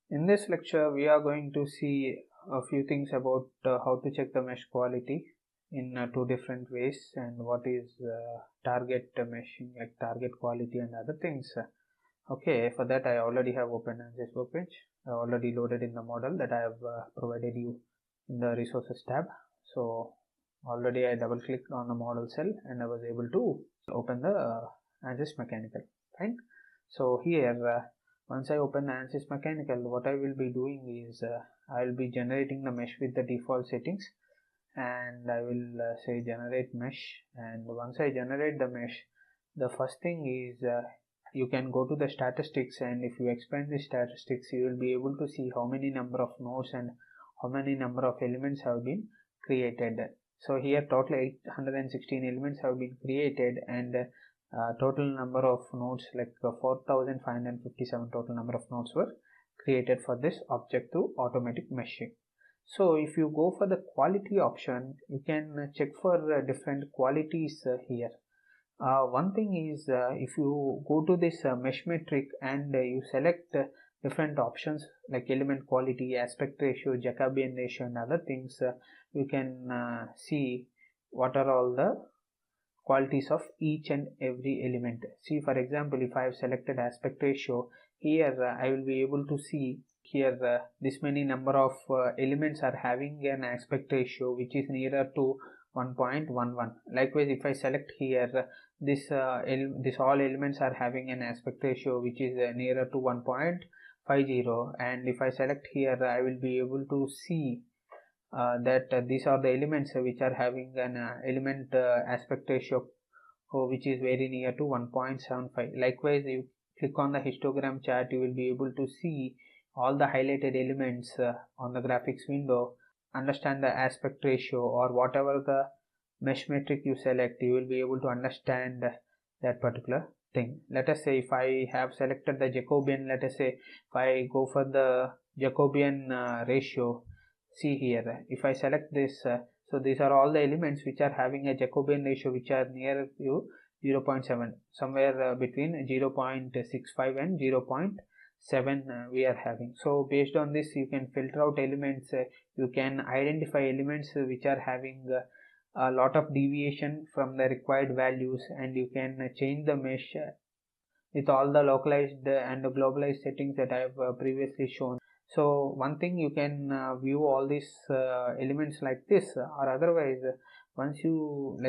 In this lecture, we are going to see a few things about how to check the mesh quality in two different ways, and what is target meshing, like target quality and other things. Okay, for that I already have opened Ansys workbench. I already loaded in the model that I have provided you in the resources tab. So already I double clicked on the model cell and I was able to open the Ansys mechanical. Fine. So here once I open the Ansys mechanical, what I will be doing is I will be generating the mesh with the default settings, and I will say generate mesh. And once I generate the mesh, the first thing is you can go to the statistics, and if you expand the statistics, you will be able to see how many number of nodes and how many number of elements have been created. So here total 816 elements have been created, and total number of nodes like 4557 total number of nodes were created for this object through automatic meshing. So if you go for the quality option, you can check for different qualities here. One thing is if you go to this mesh metric and you select different options like element quality, aspect ratio, Jacobian ratio and other things, you can see what are all the qualities of each and every element. See, for example, if I have selected aspect ratio, here I will be able to see here this many number of elements are having an aspect ratio which is nearer to 1.11. Likewise, if I select here this all elements are having an aspect ratio which is nearer to 1.50, and if I select here, I will be able to see that these are the elements which are having an element aspect ratio which is very near to 1.75. Likewise, you click on the histogram chart, you will be able to see all the highlighted elements on the graphics window. Understand the aspect ratio, or whatever the mesh metric you select, you will be able to understand that particular thing. Let us say if I have selected the Jacobian, let us say if I go for the Jacobian ratio, see here, if I select this, so these are all the elements which are having a Jacobian ratio which are near to 0.7, somewhere between 0.65 and 0.7 we are having. So based on this, you can filter out elements, you can identify elements which are having a lot of deviation from the required values, and you can change the mesh with all the localized and globalized settings that I have previously shown. So one thing, you can view all these elements like this, or otherwise once you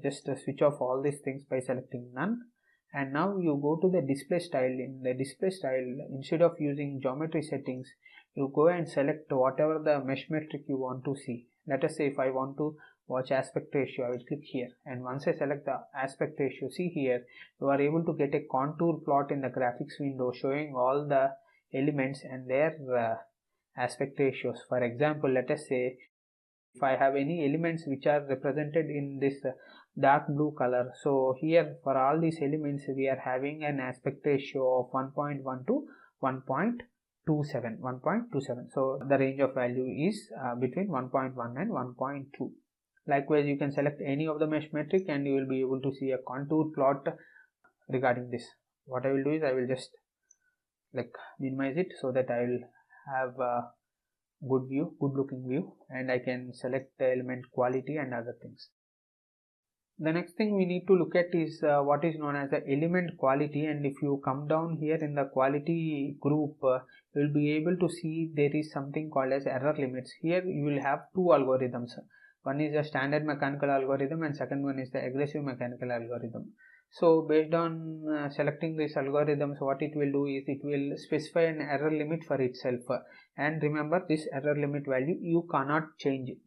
just switch off all these things by selecting none, and now you go to the display style. In the display style, instead of using geometry settings, you go and select whatever the mesh metric you want to see. Let us say if I want to watch aspect ratio, I will click here, and once I select the aspect ratio, see here you are able to get a contour plot in the graphics window showing all the elements and their aspect ratios. For example, let us say if I have any elements which are represented in this dark blue color, so here for all these elements we are having an aspect ratio of 1.1 to 1.27. So the range of value is between 1.1 and 1.2. Likewise, you can select any of the mesh metric and you will be able to see a contour plot regarding this. What I will do is I will just minimize it so that I will have a good looking view, and I can select the element quality and other things. The next thing we need to look at is what is known as the element quality, and if you come down here in the quality group, you will be able to see there is something called as error limits. Here you will have two algorithms. One is a standard mechanical algorithm and second one is the aggressive mechanical algorithm. So based on selecting these algorithms, what it will do is it will specify an error limit for itself, and remember, this error limit value you cannot change.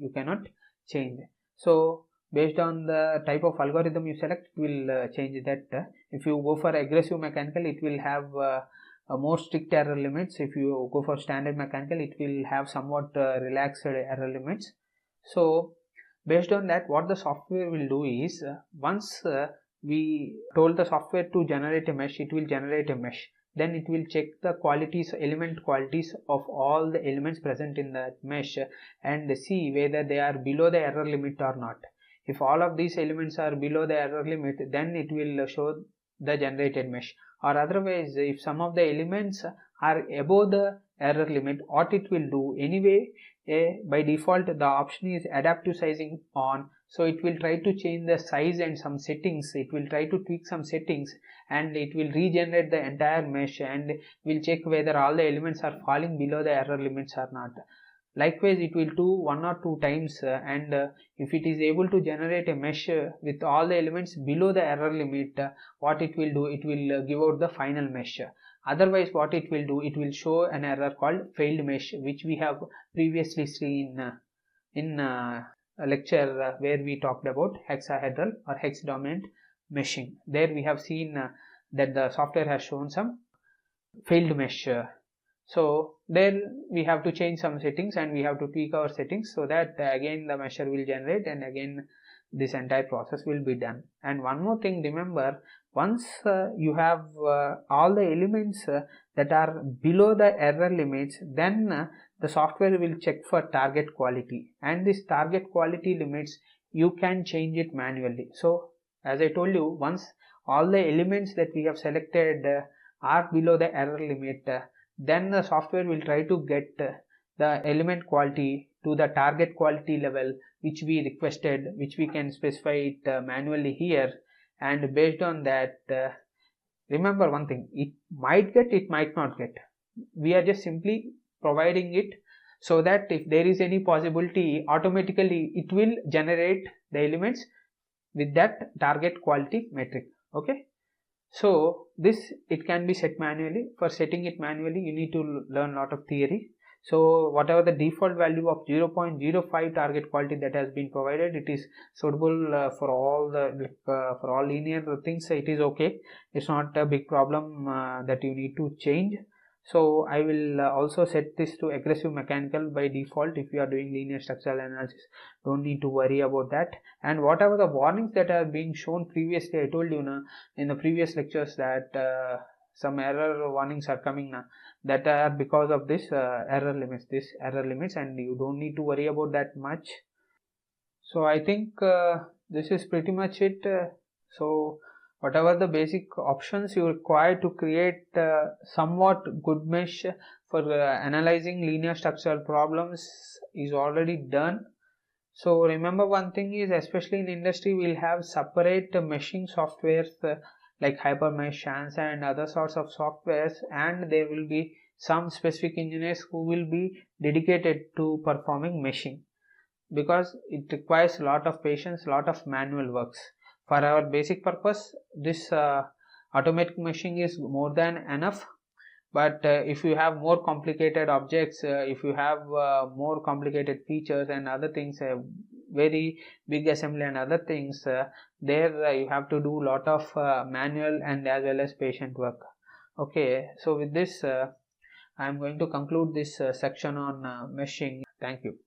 So based on the type of algorithm you select, it will change that. If you go for aggressive mechanical, it will have more strict error limits. If you go for standard mechanical, it will have somewhat relaxed error limits. So based on that, what the software will do is once we told the software to generate a mesh, it will generate a mesh. Then it will check the qualities, element qualities of all the elements present in that mesh and see whether they are below the error limit or not. If all of these elements are below the error limit, then it will show the generated mesh, or otherwise if some of the elements are above the error limit, what it will do anyway, by default the option is adaptive sizing on, so it will try to change the size and some settings, it will try to tweak some settings, and it will regenerate the entire mesh and will check whether all the elements are falling below the error limits or not. Likewise, it will do 1 or 2 times, and if it is able to generate a mesh with all the elements below the error limit, what it will do, it will give out the final mesh. Otherwise, what it will do, it will show an error called failed mesh, which we have previously seen in a lecture where we talked about hexahedral or hex dominant meshing. There we have seen that the software has shown some failed mesh. So there we have to change some settings and we have to tweak our settings so that again the measure will generate and again this entire process will be done. And one more thing, remember, once you have all the elements that are below the error limits, then the software will check for target quality, and this target quality limits you can change it manually. So as I told you, once all the elements that we have selected are below the error limit, then the software will try to get the element quality to the target quality level which we requested, which we can specify it manually here, and based on that, remember one thing, it might get, it might not get. We are just simply providing it so that if there is any possibility, automatically it will generate the elements with that target quality metric. Okay. So this, it can be set manually. For setting it manually, you need to learn a lot of theory. So whatever the default value of 0.05 target quality that has been provided, it is suitable for all the for all linear things. It is okay. It's not a big problem that you need to change. So I will also set this to aggressive mechanical by default. If you are doing linear structural analysis, don't need to worry about that. And whatever the warnings that are being shown previously, I told you now in the previous lectures that some error warnings are coming now, that are because of this error limits, and you don't need to worry about that much. So I think this is pretty much it. So whatever the basic options you require to create somewhat good mesh for analyzing linear structural problems is already done. So remember one thing is, especially in industry, we'll have separate meshing softwares like HyperMesh, Ansys and other sorts of softwares, and there will be some specific engineers who will be dedicated to performing meshing, because it requires a lot of patience, a lot of manual works. For our basic purpose, this automatic meshing is more than enough. But if you have more complicated objects, if you have more complicated features and other things, very big assembly and other things, there you have to do a lot of manual and as well as patient work. Okay, so with this I am going to conclude this section on meshing. Thank you.